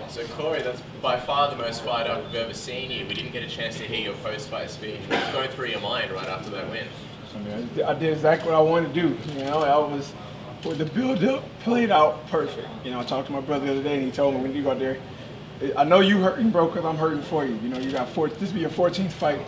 So Corey, that's by far the most fired up we've ever seen you. We didn't get a chance to hear your post-fight speech. What was going through your mind right after that win? I mean, I did exactly what I wanted to do. You know, I was, with the build-up played out perfect. You know, I talked to my brother the other day, and he told me when you go out there, I know you hurting, bro, because I'm hurting for you. You know, you got this be your 14th fight,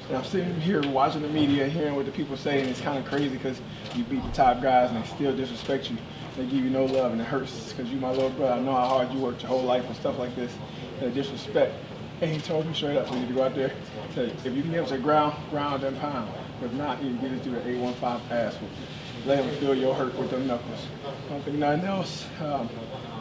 and I'm sitting here watching the media, hearing what the people say, and it's kind of crazy because you beat the top guys and they still disrespect you. They give you no love, and it hurts because you my little brother. I know how hard you worked your whole life and stuff like this, and the disrespect. And he told me straight up, you need to go out there, say, if you can get him to ground and pound. If not, you can get it through the 815 pass. Let him feel your hurt with them knuckles. I don't think nothing else.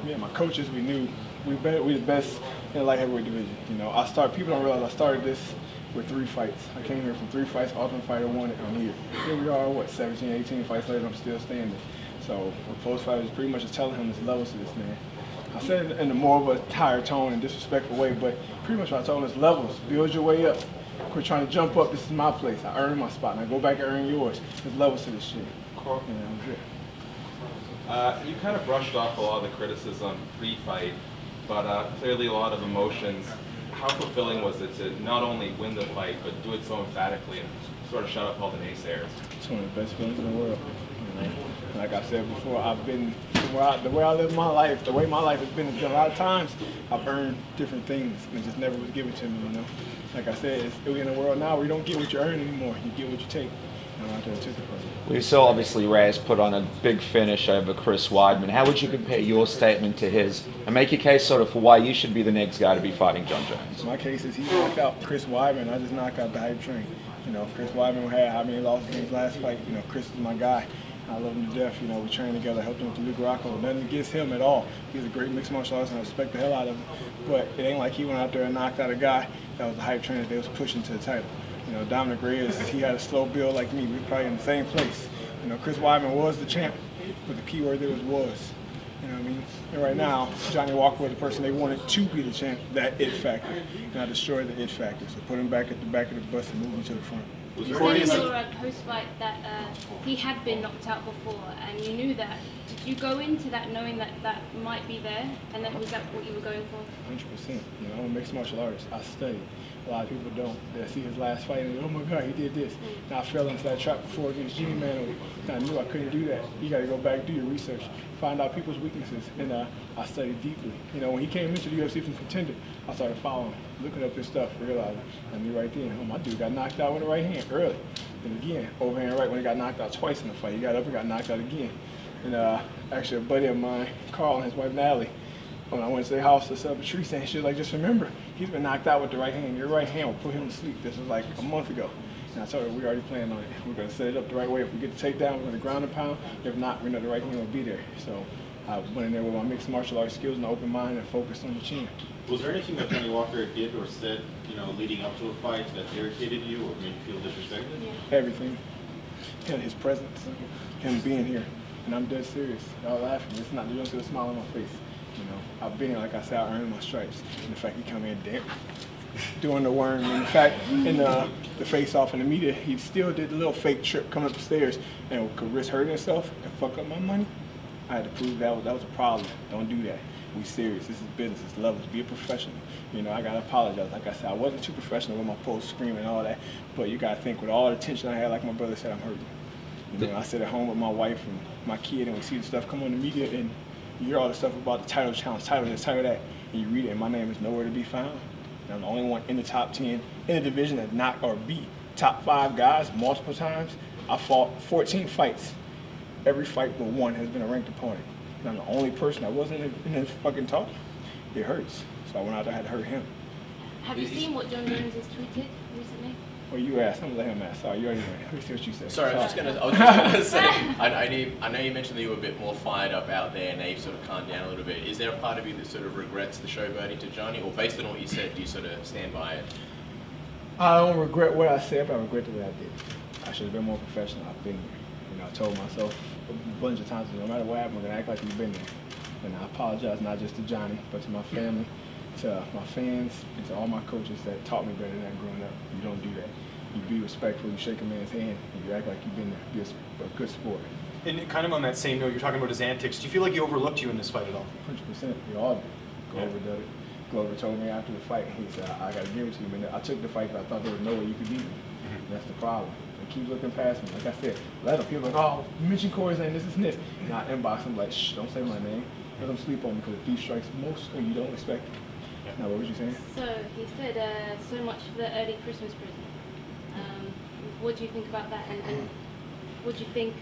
Me and my coaches, we knew we the best in the light heavyweight division. You know, people don't realize I started this with 3 fights. I came here from 3 fights, Ultimate Fighter won it, I'm here. Here we are, 17, 18 fights later, I'm still standing. So the post-fight was pretty much just telling him there's levels to this, man. I said it in a more of a tired tone and disrespectful way, but pretty much what I told him is levels. Build your way up. Quit trying to jump up. This is my place. I earned my spot. Now go back and earn yours. There's levels to this shit. Cool. You kind of brushed off a lot of the criticism pre-fight, but clearly a lot of emotions. How fulfilling was it to not only win the fight, but do it so emphatically and sort of shut up all the naysayers? It's one of the best feelings in the world. You know? Like I said before, I've been the way I live my life, the way my life has been a lot of times I've earned different things and it just never was given to me, you know. Like I said, we're in a world now where you don't get what you earn anymore. You get what you take. And I'm out there and took it from you. We saw obviously Reyes put on a big finish over Chris Weidman. How would you compare your statement to his and make your case sort of for why you should be the next guy to be fighting John Jones? My case is he knocked out Chris Weidman. I just knocked out the hype train. You know, Chris Weidman had how many losses in his last fight. You know, Chris is my guy. I love him to death. You know, we train together, helped him with the Luke Rocco. Nothing against him at all. He's a great mixed martial artist, and I respect the hell out of him. But it ain't like he went out there and knocked out a guy that was the hype train that they was pushing to the title. You know, Dominic Reyes, he had a slow build like me. We were probably in the same place. You know, Chris Weidman was the champ, but the key word there was. You know what I mean? And right now, Johnny Walker was the person they wanted to be the champ, that it factor. And I destroyed the it factor. So put him back at the back of the bus and move him to the front. You said in your post-fight that he had been knocked out before, and you knew that. Did you go into that knowing that that might be there, and that was that what you were going for? 100%. You know, I'm a mixed martial artist. I study. A lot of people don't. They see his last fight and they go, oh my God, he did this. And I fell into that trap before against Jimmy Man. And I knew I couldn't do that. You got to go back, do your research, find out people's weaknesses. And I studied deeply. You know, when he came into the UFC from Contender, I started following, looking up his stuff, realizing I knew right then, oh, my dude got knocked out with the right hand early. And again, overhand right when he got knocked out twice in the fight. He got up and got knocked out again. And actually a buddy of mine, Carl, and his wife Natalie, when I went to their house to set up a tree stand, she was like, just remember, he's been knocked out with the right hand. Your right hand will put him to sleep. This was like a month ago. And I told her, we already planned on it. We're going to set it up the right way. If we get the takedown, we're going to ground and pound. If not, we know the right hand will be there. So I went in there with my mixed martial arts skills and an open mind and focused on the chin. Was there anything that Johnny Walker did or said, you know, leading up to a fight that irritated you or made you feel disrespected? Yeah. Everything. And his presence, him being here. And I'm dead serious. Y'all laughing. It's not, you don't see a smile on my face. You know, I've been here, like I said, I earned my stripes. And the fact he come in damn, doing the worm. And the fact in the face-off in the media, he still did the little fake trip coming up the stairs and could risk hurting himself and fuck up my money. I had to prove that was a problem. Don't do that. We serious. This is business. It's levels. Be a professional. You know, I gotta apologize. Like I said, I wasn't too professional with my post screaming and all that. But you gotta think, with all the tension I had, like my brother said, I'm hurting. You know, I sit at home with my wife and my kid, and we see the stuff come on the media, and you hear all the stuff about the title challenge, title this, title that, and you read it, and my name is nowhere to be found. And I'm the only one in the top 10 in the division that knocked or beat top 5 guys multiple times. I fought 14 fights. Every fight but one has been a ranked opponent. And I'm the only person that wasn't in the fucking talk. It hurts. So I went out there, I had to hurt him. Have you seen what John Jones has tweeted recently? Well, you asked. I'm gonna let him ask. Sorry, you already went. Let me see what you said. Sorry, I was just gonna say. I know you mentioned that you were a bit more fired up out there, and now you've sort of calmed down a little bit. Is there a part of you that sort of regrets the showboating to Johnny, or based on what you said, do you sort of stand by it? I don't regret what I said, but I regret the way I did. I should have been more professional. I've been here. You know, I told myself a bunch of times, no matter what happens, I'm gonna act like you've been there. And I apologize not just to Johnny, but to my family, to my fans, and to all my coaches that taught me better than that growing up. You don't do that. You be respectful, you shake a man's hand, and you act like you've been there. Be a good sport. And kind of on that same note, you're talking about his antics. Do you feel like he overlooked you in this fight at all? 100%. We all did. Overdid it. Glover told me after the fight, he said, I got to give it to you, man. I took the fight, but I thought there was no way you could beat me. And that's the problem. They keep looking past me. Like I said, let them. People are like, oh, you mentioned Corey's name, this is this. And I inbox them like, shh, don't say my name. Let them sleep on me because beef strikes most when you don't expect it. Now, what was you saying? So he said so much for the early Christmas present. What do you think about that? And what do you think?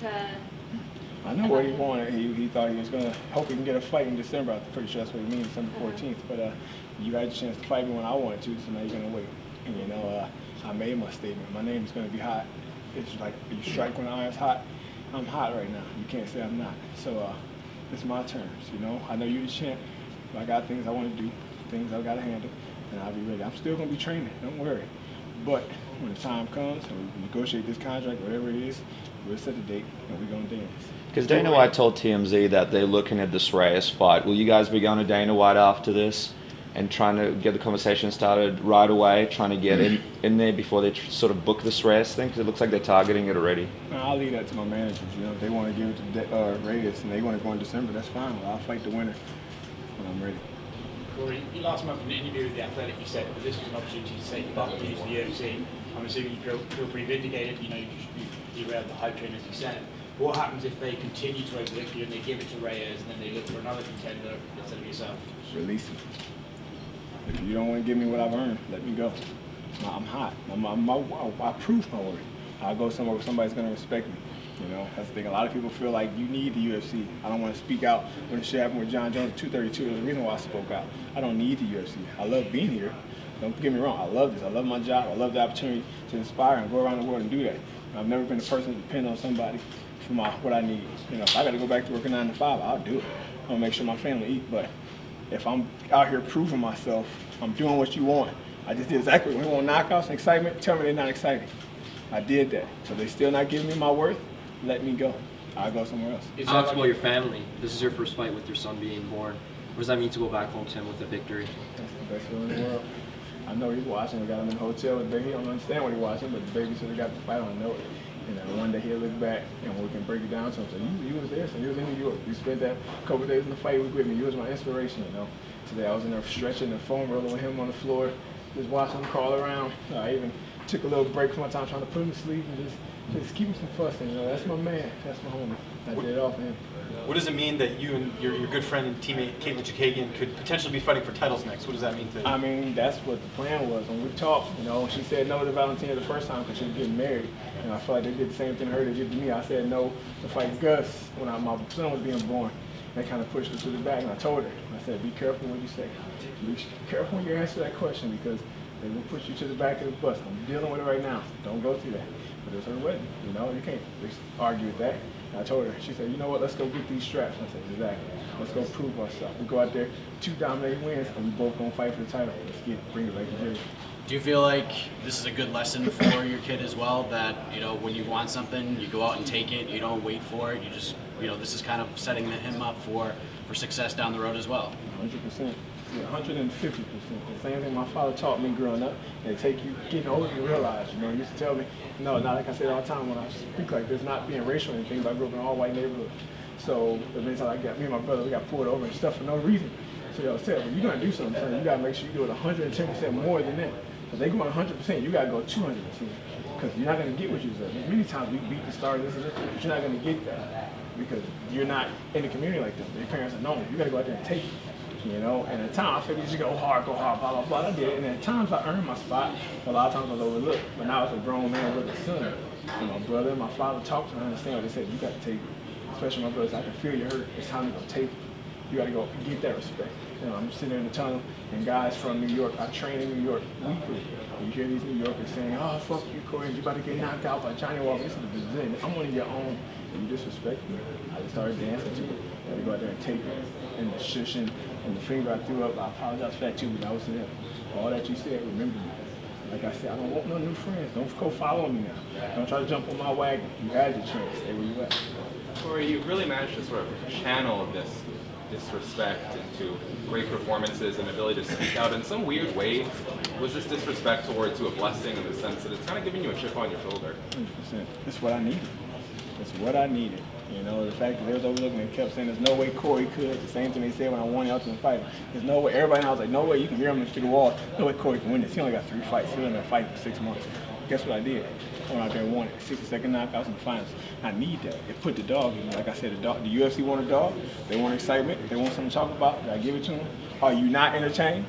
I know what he wanted. He thought he was going to hope he can get a fight in December. I'm pretty sure that's what he means, December 14th. But you had a chance to fight me when I wanted to, so now you're going to wait. And, you know, I made my statement. My name is going to be hot. It's like you strike when the iron's hot. I'm hot right now. You can't say I'm not. So it's my terms, you know. I know you're the champ. I got things I want to do, things I've got to handle, and I'll be ready. I'm still going to be training. Don't worry. But when the time comes and we negotiate this contract, whatever it is, we'll set the date and we're going to dance. Because Dana White told TMZ that they're looking at this Reyes fight. Will you guys be going to Dana White after this and trying to get the conversation started right away, trying to get in there before they sort of book this Reyes thing? Because it looks like they're targeting it already. I'll leave that to my managers. You know, if they want to give it to Reyes and they want to go in December, that's fine. I'll fight the winner when I'm ready. Corey, last month in an interview with The Athletic, you said that this was an opportunity to say fuck you to the UFC. I'm assuming you feel pretty vindicated. You know, you derailed the hype train, as you said. What happens if they continue to overlook you and they give it to Reyes and then they look for another contender instead of yourself? Release it. If you don't want to give me what I've earned, let me go. I'm hot. I prove my worth. I'll go somewhere where somebody's going to respect me. You know, that's the thing. A lot of people feel like you need the UFC. I don't want to speak out when the shit happened with John Jones at 232. There's a reason why I spoke out. I don't need the UFC. I love being here. Don't get me wrong. I love this. I love my job. I love the opportunity to inspire and go around the world and do that. I've never been a person to depend on somebody for what I need. You know, if I got to go back to working 9 to 5, I'll do it. I'll make sure my family eat. But if I'm out here proving myself, I'm doing what you want. I just did exactly what you want. Knockouts and excitement. Tell me they're not exciting. I did that. So they still not giving me my worth. Let me go. I'll go somewhere else. You talked about your family. This is your first fight with your son being born. What does that mean to go back home to him with a victory? That's the best feeling in the world. I know he's watching. We got him in the hotel with the baby. He don't understand what he's watching, but the babysitter got the fight on. I know it. And one day he'll look back and we can break it down to him. So you was there. So you was in New York. You spent that couple of days in the fight week with me. You was my inspiration, you know. Today I was in there stretching the foam roller with him on the floor, just watching him crawl around. I even took a little break from my time trying to put him to sleep and just keep him some fussing. You know, that's my man. That's my homie. I did it all for him. What does it mean that you and your good friend and teammate Caitlin Chookagian could potentially be fighting for titles next? What does that mean to you? I mean, that's what the plan was. When we talked, you know, she said no to Valentina the first time because she was getting married. And I felt like they did the same thing to her they did to me. I said no to fight Gus when my son was being born. They kind of pushed her to the back, and I told her, I said, be careful what you say. Be careful when you answer that question because they will push you to the back of the bus. I'm dealing with it right now. Don't go through that. But it's her wedding, you know, you can't argue with that. And I told her, she said, you know what, let's go get these straps. I said, exactly. Let's go prove ourselves. We go out there, 2 dominating wins, and we both gonna fight for the title. Let's bring it back to Jersey. Do you feel like this is a good lesson for your kid as well, that, you know, when you want something, you go out and take it, you don't wait for it, you just, you know, this is kind of setting him up for success down the road as well? 100%. Yeah, 150%. The same thing my father taught me growing up. And it take you getting older to realize, you know, he used to tell me, no, not like I said all the time when I speak like this, not being racial or anything, but I grew up in an all-white neighborhood. So the next time me and my brother, we got pulled over and stuff for no reason. So they always tell me, you're going to do something, you got to make sure you do it 110% more than that. If they going 100%, you got to go 200%. Because you're not going to get what you said. Many times we beat the stars, but you're not going to get that because you're not in the community like them. Your parents are known. You got to go out there and take it. You know, and at times I figured you should go hard, blah, blah, blah. I did, and at times I earned my spot, but a lot of times I was overlooked. But now as a grown man with a son, and my brother and my father talked to me, I understand what they said. You got to take it. Especially my brothers, I can feel your hurt. It's time to go take it. You got to go get that respect. You know, I'm sitting there in the tunnel, and guys from New York, I train in New York weekly. You hear these New Yorkers saying, oh, fuck you, Corey, you about to get knocked out by Johnny Walker. This is the Brazilian. I'm one of your own, and you disrespect me. I just started dancing to it. You got to go out there and take it. And the shushing and the finger I threw up, I apologize for that too, but that was to them. All that you said, remember me. Like I said, I don't want no new friends. Don't go following me now. Don't try to jump on my wagon. You had your chance. Stay where you at. Corey, you really managed to sort of channel this disrespect into great performances and ability to speak out. In some weird way, was this disrespect towards you a blessing in the sense that it's kind of giving you a chip on your shoulder? 100%. That's what I needed. It's what I needed. You know, the fact that they was overlooking and kept saying there's no way Corey could. The same thing they said when I won the Ultimate Fighter. There's no way. Everybody now was like, no way. You can hear him through the wall. No way Corey can win this. He only got 3 fights. He only been fighting for 6 months. Guess what I did? I went out there and won it. 60-second knockouts in the finals. I need that. It put the dog in me. Like I said, the UFC want a dog. They want excitement. They want something to talk about. Did I give it to them? Are you not entertained?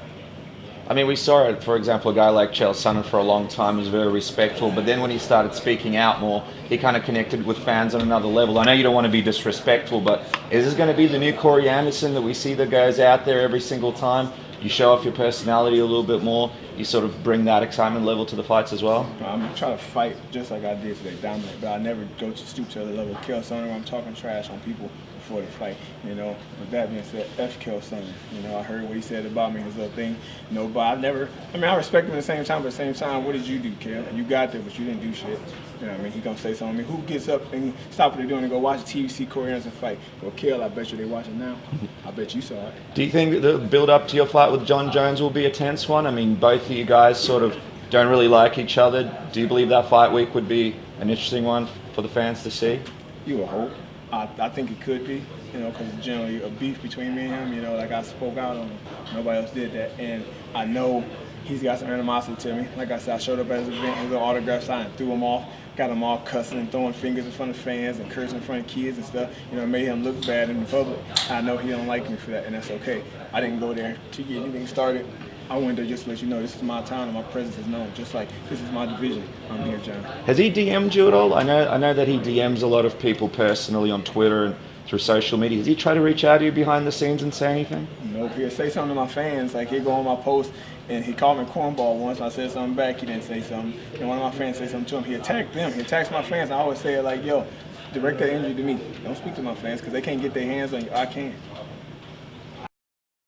I mean, we saw it, for example, a guy like Chael Sonnen for a long time was very respectful, but then when he started speaking out more, he kind of connected with fans on another level. I know you don't want to be disrespectful, but is this going to be the new Corey Anderson that we see that goes out there every single time? You show off your personality a little bit more, you sort of bring that excitement level to the fights as well? I'm trying to fight just like I did today, dominate, but I never go to stoop to the level of Chael Sonnen where I'm talking trash on people before the fight. You know, with that being said, F Chael Sonnen. You know, I heard what he said about me, his little thing. No, but I respect him at the same time, but at the same time, what did you do, Chael? You got there, but you didn't do shit. You know what I mean? He gonna say something to me. Who gets up and stop what they're doing and go watch the TV, see Corey Anderson fight? Well, Chael, I bet you they watching now. I bet you saw it. Do you think the build up to your fight with John Jones will be a tense one? I mean, both of you guys sort of don't really like each other. Do you believe that fight week would be an interesting one for the fans to see? You would hope. I think it could be, you know, because generally a beef between me and him, you know, like I spoke out on him. Nobody else did that. And I know he's got some animosity to me. Like I said, I showed up at his event, his little autograph sign, threw him off, got him all cussing and throwing fingers in front of fans and cursing in front of kids and stuff. You know, it made him look bad in the public. I know he don't like me for that, and that's okay. I didn't go there to get anything started. I went there just to let you know this is my town and my presence is known. Just like this is my division. I'm here, John. Has he DM'd you at all? I know that he DMs a lot of people personally on Twitter and through social media. Does he try to reach out to you behind the scenes and say anything? Nope. He'll say something to my fans. Like he'll go on my post and he called me cornball once. I said something back. He didn't say something. And one of my fans said something to him. He attacked them. He attacks my fans. I always say it like, yo, direct that energy to me. Don't speak to my fans because they can't get their hands on you. I can.